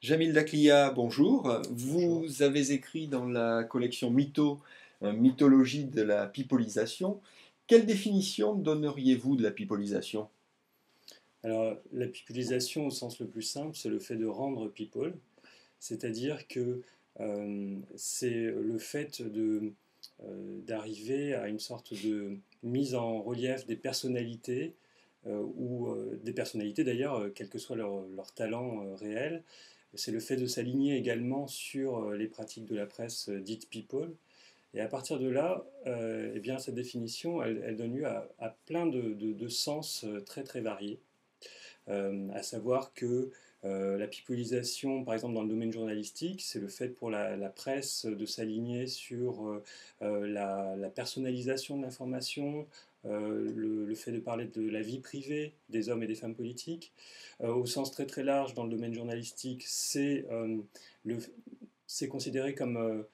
Jamil Daklia, bonjour. Bonjour. Vous avez écrit dans la collection Mytho, Mythologie de la pipolisation. Quelle définition donneriez-vous de la pipolisation? Alors, la pipolisation au sens le plus simple, c'est le fait de rendre people, c'est-à-dire que c'est le fait d'arriver à une sorte de mise en relief des personnalités, ou des personnalités d'ailleurs, quel que soit leur talent réel. C'est le fait de s'aligner également sur les pratiques de la presse dite people. Et à partir de là, eh bien, cette définition, elle donne lieu à plein de sens très très variés. À savoir que la pipolisation, par exemple dans le domaine journalistique, c'est le fait pour la presse de s'aligner sur la personnalisation de l'information, le fait de parler de la vie privée des hommes et des femmes politiques. Au sens très très large, dans le domaine journalistique, le- c'est considéré comme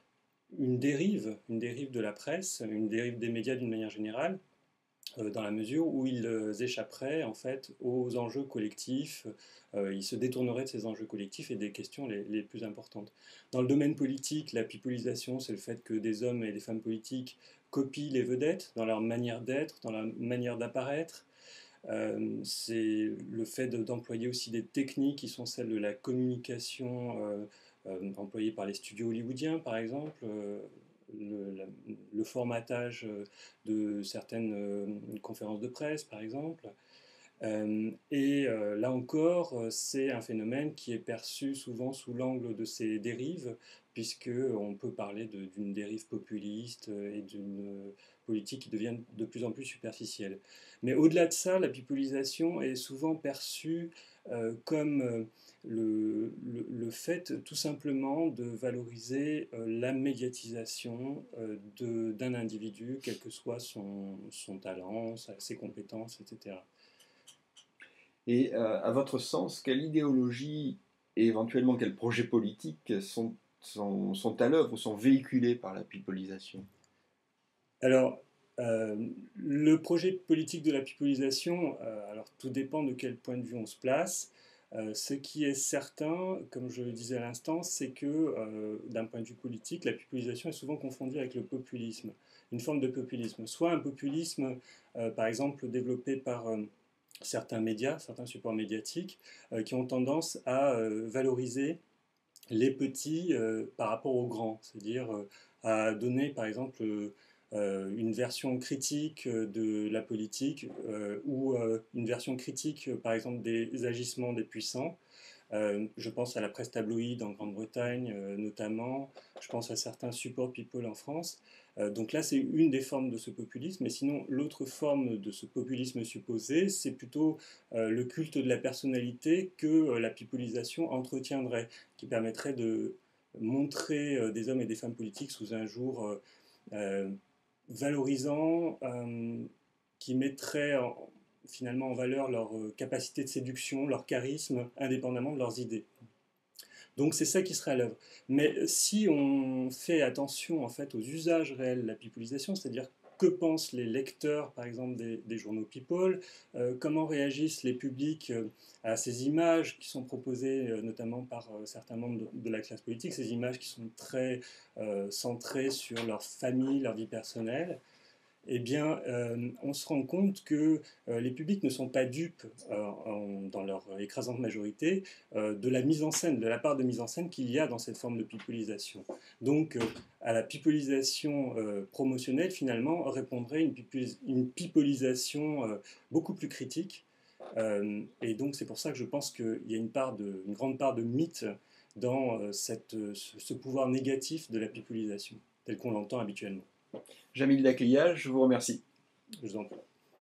une dérive de la presse, une dérive des médias d'une manière générale, dans la mesure où ils échapperaient en fait aux enjeux collectifs, ils se détourneraient de ces enjeux collectifs et des questions les plus importantes. Dans le domaine politique, la pipolisation, c'est le fait que des hommes et des femmes politiques copient les vedettes dans leur manière d'être, dans leur manière d'apparaître. C'est le fait d'employer aussi des techniques qui sont celles de la communication employées par les studios hollywoodiens, par exemple. Le formatage de certaines conférences de presse, par exemple. Là encore, c'est un phénomène qui est perçu souvent sous l'angle de ces dérives, puisqu'on peut parler d'une dérive populiste et d'une politique qui devient de plus en plus superficielle. Mais au-delà de ça, la pipolisation est souvent perçue comme le fait tout simplement de valoriser la médiatisation d'un individu, quel que soit son talent, ses compétences, etc. Et à votre sens, quelle idéologie et éventuellement quels projets politiques sont à l'œuvre ou sont véhiculés par la pipolisation? Alors, euh, le projet politique de la pipolisation, alors tout dépend de quel point de vue on se place. Ce qui est certain, comme je le disais à l'instant, c'est que d'un point de vue politique, la pipolisation est souvent confondue avec le populisme, une forme de populisme. Soit un populisme, par exemple, développé par certains médias, certains supports médiatiques, qui ont tendance à valoriser les petits par rapport aux grands, c'est-à-dire à donner par exemple une version critique de la politique ou une version critique par exemple des agissements des puissants. Je pense à la presse tabloïde en Grande-Bretagne notamment, je pense à certains supports people en France. Donc là, c'est une des formes de ce populisme, mais sinon, l'autre forme de ce populisme supposé, c'est plutôt le culte de la personnalité que la pipolisation entretiendrait, qui permettrait de montrer des hommes et des femmes politiques sous un jour euh, valorisant, qui mettrait finalement en valeur leur capacité de séduction, leur charisme, indépendamment de leurs idées. Donc c'est ça qui serait à l'œuvre. Mais si on fait attention en fait aux usages réels de la pipolisation, c'est-à-dire que pensent les lecteurs, par exemple, des journaux People, comment réagissent les publics à ces images qui sont proposées notamment par certains membres de la classe politique, ces images qui sont très centrées sur leur famille, leur vie personnelle, eh bien, on se rend compte que les publics ne sont pas dupes, dans leur écrasante majorité, de la mise en scène, de la part de mise en scène qu'il y a dans cette forme de pipolisation. Donc, à la pipolisation promotionnelle, finalement, répondrait une pipolisation beaucoup plus critique. Et donc, c'est pour ça que je pense qu'il y a une grande part de mythe dans ce pouvoir négatif de la pipolisation, tel qu'on l'entend habituellement. Jamil Daklia, je vous remercie. Je vous en prie.